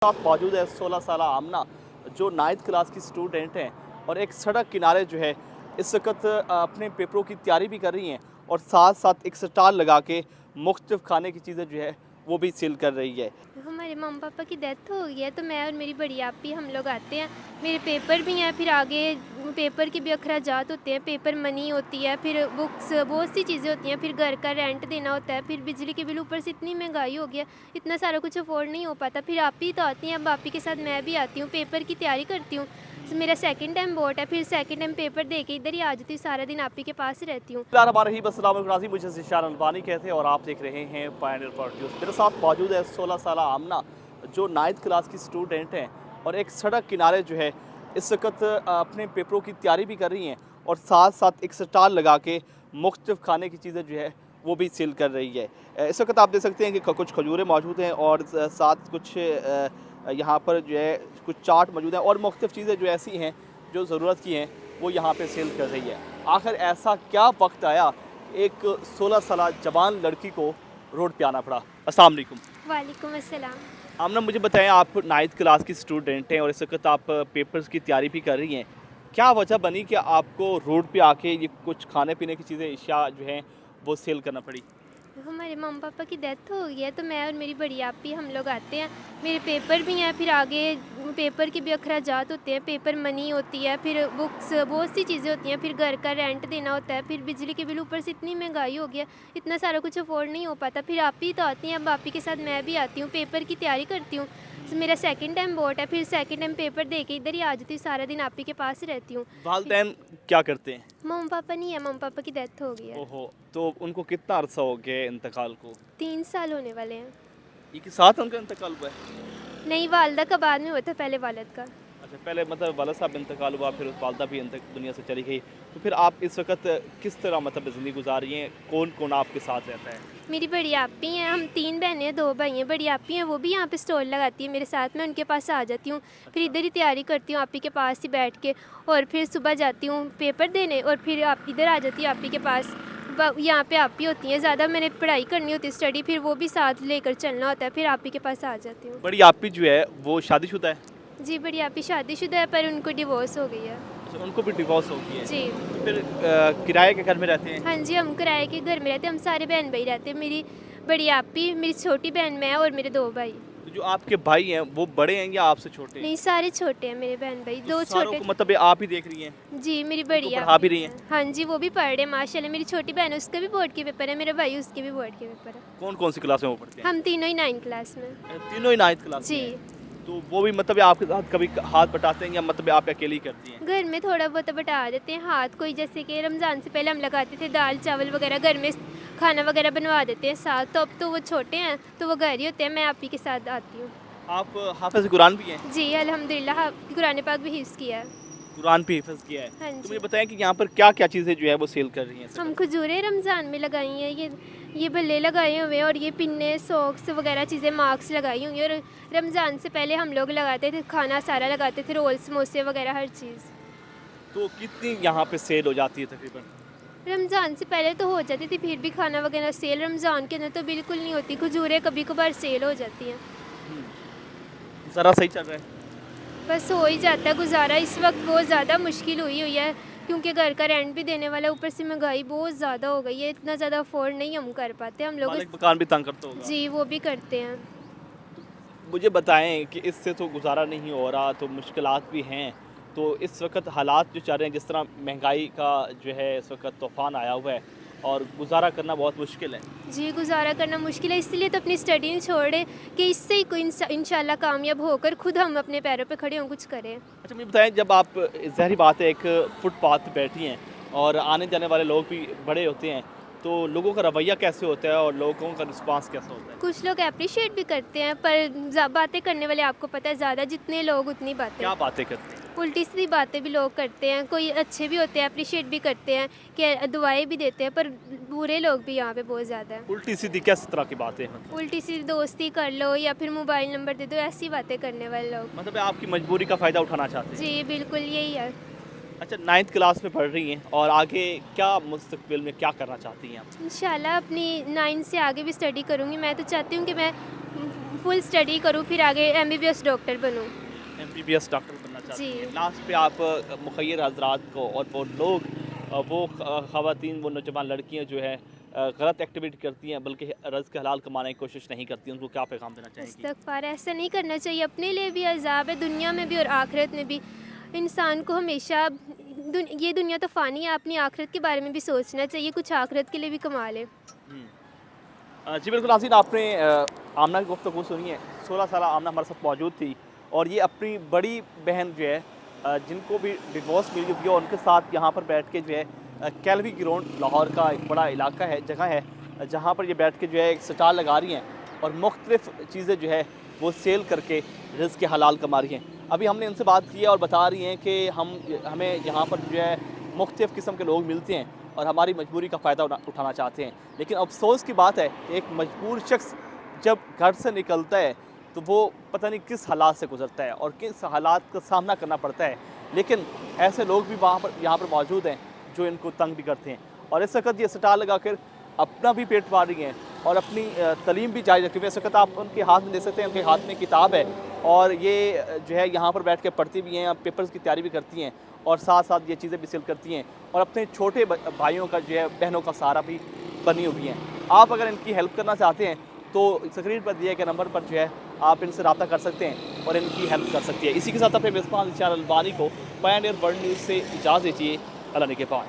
साथ मौजूद है 16 साल आमना जो 9th क्लास की स्टूडेंट हैं और एक सड़क किनारे जो है इस वक्त अपने पेपरों की तैयारी भी कर रही हैं और साथ साथ एक स्टॉल लगा के मुख्तलिफ खाने की चीज़ें जो है वो भी सेल कर रही है। हमारे मम्मी पापा की डेथ हो गई है तो मैं और मेरी बड़ी आपी हम लोग आते हैं। मेरे पेपर भी हैं, फिर आगे पेपर के भी अखराजात होते हैं, पेपर मनी होती है, फिर बुक्स, बहुत सी चीज़ें होती हैं, फिर घर का रेंट देना होता है, फिर बिजली के बिल, ऊपर से इतनी महंगाई हो गई है, इतना सारा कुछ अफोर्ड नहीं हो पाता। फिर आपी तो आती हैं, अब आपी के साथ मैं भी आती हूँ, पेपर की तैयारी करती हूँ। मेरा सेकंड टाइम बोर्ड है, फिर सेकंड टाइम पेपर दे के इधर ही आ जाती हूँ, सारा दिन आपी के पास ही रहती हूँ। मुझे ज़िशान अलबानी कहते हैं और आप देख रहे हैं पायनियर प्रोड्यूस। मेरे साथ मौजूद है 16 साल आमना जो 9th क्लास की स्टूडेंट हैं और एक सड़क किनारे जो है इस वक्त अपने पेपरों की तैयारी भी कर रही हैं और साथ साथ एक स्टॉल लगा के मुख्तलिफ खाने की चीज़ें जो है वो भी सेल कर रही है। इस वक्त आप देख सकते हैं कि कुछ खजूरें मौजूद हैं और साथ कुछ यहाँ पर जो है कुछ चाट मौजूद है और मुख्तलिफ चीज़ें जो ऐसी हैं जो ज़रूरत की हैं वो यहाँ पे सेल कर रही है। आखिर ऐसा क्या वक्त आया एक 16 साल जवान लड़की को रोड पे आना पड़ा। अस्सलाम वालेकुम। वालेकुम अस्सलाम। आमना, मुझे बताएं, आप 9th क्लास की स्टूडेंट हैं और इस वक्त आप पेपर्स की तैयारी भी कर रही हैं। क्या वजह बनी कि आपको रोड पे आके ये कुछ खाने पीने की चीज़ें अशिया जो हैं वो सेल करना पड़ी? हमारे मम्मी पापा की डेथ हो गई है तो मैं और मेरी बड़ी आपी हम लोग आते हैं। मेरे पेपर भी हैं, फिर आगे पेपर के भी अखराजात होते हैं, पेपर मनी होती है, फिर बुक्स, बहुत सी चीज़ें होती हैं, फिर घर का रेंट देना होता है, फिर बिजली के बिल, ऊपर से इतनी महंगाई हो गई है, इतना सारा कुछ अफोर्ड नहीं हो पाता। फिर आपी तो आती हैं, अब आपी के साथ मैं भी आती हूँ, पेपर की तैयारी करती हूँ। मेरा सेकंड टाइम बोर्ड है, फिर सेकंड टाइम पेपर दे के इधर ही आ जाती हूँ, सारा दिन आपी के पास ही रहती हूँ। वालदैन क्या करते हैं? मम्मी पापा नहीं है, मम्मी पापा की डेथ हो गई है। ओहो, तो उनको कितना अरसा हो गया इंतकाल को? 3 साल होने वाले हैं। एक ही साथ उनका इंतकाल हुआ है? नहीं, वालदा का बाद में हुआ था, पहले वालिद का। अच्छा, पहले मतलब वाला साहब इंतकाल हुआ, फिर वालदा भी दुनिया से चली गई। तो फिर आप इस वक्त किस तरह मतलब ज़िंदगी गुजार रही हैं? कौन कौन आपके साथ रहता है? मेरी बड़ी आपी हैं, हम 3 बहनें हैं, 2 भाई हैं। बड़ी आपी हैं, वो भी यहाँ पे स्टॉल लगाती है मेरे साथ, मैं उनके पास आ जाती हूँ। फिर इधर ही तैयारी करती हूँ आपी के पास ही बैठ के, और फिर सुबह जाती हूँ पेपर देने और फिर आप इधर आ जाती हूँ आपी के पास। यहाँ पे आपी होती हैं ज़्यादा, मैंने पढ़ाई करनी होती है, स्टडी, फिर वो भी साथ लेकर चलना होता है, फिर आपी के पास आ जाती हूँ। बड़ी आपी जो है वो शादीशुदा है? जी, बड़ी आपी शादीशुदा है, पर उनको डिवोर्स हो गई है। अच्छा, उनको भी डिवोर्स हो गई है। जी। तो फिर किराए के घर में रहते हैं? हाँ जी, हम किराए के घर में रहते हैं, हम सारे बहन भाई रहते हैं। मेरी बड़ी आपी, मेरी छोटी बहन, मैं और मेरे 2 भाई। तो जो आपके भाई हैं वो बड़े हैं या आपसे छोटे हैं? नहीं, सारे छोटे हैं मेरे बहन भाई, तो 2 सारों छोटे। को मतलब ये आप ही देख रही हैं? जी, मेरी बड़ी पढ़ा आपी भी रही है। हैं? हाँ जी, वो भी पढ़ रहे हैं माशाल्लाह। मेरी छोटी बहन है, उसका भी बोर्ड के पेपर है, मेरा भाई, उसके भी बोर्ड के पेपर है। कौन कौन सी क्लास में वो पढ़ते हैं? हम तीनों ही 9th क्लास में। तीनों ही 9th क्लास में जी। हैं। तो वो भी मतलब आपके साथ कभी हाथ बटाते हैं या मतलब आप अकेले ही करती हैं? घर में थोड़ा बहुत बटा देते हैं हाथ, कोई जैसे कि रमज़ान से पहले हम लगाते थे दाल चावल वगैरह, घर में खाना वगैरह बनवा देते हैं साथ। तो अब तो वो छोटे हैं तो वो घर ही होते हैं, मैं आपी के साथ आती हूँ। आप हाफ़िज़ कुरान भी हैं? जी, अल्हम्दुलिल्लाह, कुरान पाक भी हिफ्ज़ किया है। कुरान भी हिफ़्ज़ किया है। हाँ तो जी। मुझे बताएं कि यहाँ पर क्या क्या चीज़ें जो है वो सेल कर रही हैं? हम खजूरें रमज़ान में लगाई हैं, ये बल्ले लगाए हुए हैं, और ये पिन्ने, सॉक्स वगैरह चीज़ें, मार्क्स लगाई हुई हैं। और रमज़ान से पहले हम लोग लगाते थे, खाना सारा लगाते थे, रोल समोसे वगैरह हर चीज़। तो कितनी यहाँ पे सेल हो जाती है तकरीबन? रमज़ान से पहले तो हो जाती थी, फिर भी खाना वगैरह सेल। रमज़ान के अंदर तो बिल्कुल नहीं होती, खजूरें कभी कभार सेल हो जाती हैं। ज़रा सही चल रहा है? बस हो ही जाता है गुजारा। इस वक्त बहुत ज़्यादा मुश्किल हुई है, क्योंकि घर का रेंट भी देने वाला, ऊपर से महंगाई बहुत ज़्यादा हो गई है, इतना ज़्यादा अफोर्ड नहीं हम कर पाते हम लोग। मालिक मकान भी तंग करता होगा? जी, वो भी करते हैं। मुझे बताएं कि इससे तो गुजारा नहीं हो रहा, तो मुश्किलात भी हैं। तो इस वक्त हालात जो चल रहे हैं, जिस तरह महंगाई का जो है इस वक्त तूफ़ान आया हुआ है और गुजारा करना बहुत मुश्किल है। जी, गुजारा करना मुश्किल है, इसलिए तो अपनी स्टडी नहीं छोड़े कि इससे ही कोई इंशाल्लाह कामयाब होकर खुद हम अपने पैरों पे खड़े हों, कुछ करें। अच्छा, मुझे बताएं, जब आप ज़ाहिर बात है एक फुटपाथ पे बैठी हैं और आने जाने वाले लोग भी बड़े होते हैं, तो लोगों का रवैया कैसे होता है और लोगों का रिस्पांस कैसा होता है? कुछ लोग अप्रिशिएट भी करते हैं, पर बातें करने वाले आपको पता है ज़्यादा, जितने लोग उतनी बातें। क्या बातें करते हैं? उल्टी सीधी बातें भी लोग करते हैं, कोई अच्छे भी होते हैं, अप्रिशिएट भी करते हैं, कि दुआएं भी देते हैं, पर बुरे लोग भी यहाँ पे बहुत ज़्यादा हैं। उल्टी सीधी किस तरह की बातें हैं? उल्टी सीधी दोस्ती कर लो या फिर मोबाइल नंबर दे दो, ऐसी बातें करने वाले लोग। मतलब आपकी मजबूरी का फ़ायदा उठाना चाहते हैं? जी, बिल्कुल यही है। अच्छा, 9th क्लास में पढ़ रही हैं और आगे क्या मुस्तकबिल में क्या करना चाहती हैं आप? इंशाल्लाह अपनी 9 से आगे भी स्टडी करूँगी। मैं तो चाहती हूँ कि मैं फुल स्टडी करूँ, फिर आगे MBBS डॉक्टर बनूँ। MBBS डॉक्टर बनना चाहती जी। हैं। लास्ट पे आप मुखय्यर हजरात को और वो लोग वो ख़वातीन, वो नौजवान लड़कियां जो है गलत एक्टिविटी करती हैं बल्कि रज़्क़ हलाल कमाने की कोशिश नहीं करती, उनको क्या पैगाम देना चाहेंगी? इस्तग़फ़ार, ऐसा नहीं करना चाहिए। अपने लिए भी अज़ाब है, दुनिया में भी और आखिरत में भी। इंसान को हमेशा ये दुनिया तो फ़ानी है, अपनी आखिरत के बारे में भी सोचना चाहिए, कुछ आखिरत के लिए भी कमा ले। जी बिल्कुल नाज़रीन, आपने आमना की गुफ्तगू सुनी है। 16 साल आमना हमारे साथ मौजूद थी और ये अपनी बड़ी बहन जो है जिनको भी डिवोर्स मिल गई है, उनके साथ यहाँ पर बैठ के जो है कैलवी ग्राउंड लाहौर का एक बड़ा इलाका है, जगह है जहाँ पर ये बैठ के जो है एक स्टाल लगा रही हैं और मुख्तलिफ़ चीज़ें जो है वो सेल करके रिज़्क़ हलाल कमा रही हैं। अभी हमने इनसे बात की है और बता रही हैं कि हमें यहाँ पर जो है मुख्तलिफ़ किस्म के लोग मिलते हैं और हमारी मजबूरी का फ़ायदा उठाना चाहते हैं। लेकिन अफसोस की बात है कि एक मजबूर शख्स जब घर से निकलता है तो वो पता नहीं किस हालात से गुजरता है और किस हालात का सामना करना पड़ता है। लेकिन ऐसे लोग भी यहाँ पर मौजूद हैं जो इनको तंग भी करते हैं और इस वक्त ये स्टाल लगा कर अपना भी पेट पाल रही हैं और अपनी तालीम भी जारी रखी हुई है। इस वक्त आप उनके हाथ में दे सकते हैं, उनके हाथ में किताब है और ये जो है यहाँ पर बैठ के पढ़ती भी हैं, पेपर्स की तैयारी भी करती हैं और साथ साथ ये चीज़ें भी सेल करती हैं और अपने छोटे भाइयों का जो है, बहनों का सहारा भी बनी हुई हैं। आप अगर इनकी हेल्प करना चाहते हैं तो स्क्रीन पर दिए गए नंबर पर जो है आप इनसे रब्ता कर सकते हैं और इनकी हेल्प कर सकती है। इसी के साथ अपने मेज़बान इशार अलबानी को पायनियर वर्ल्ड न्यूज़ से इजाज़त दीजिए। अल्लाह ने के पास।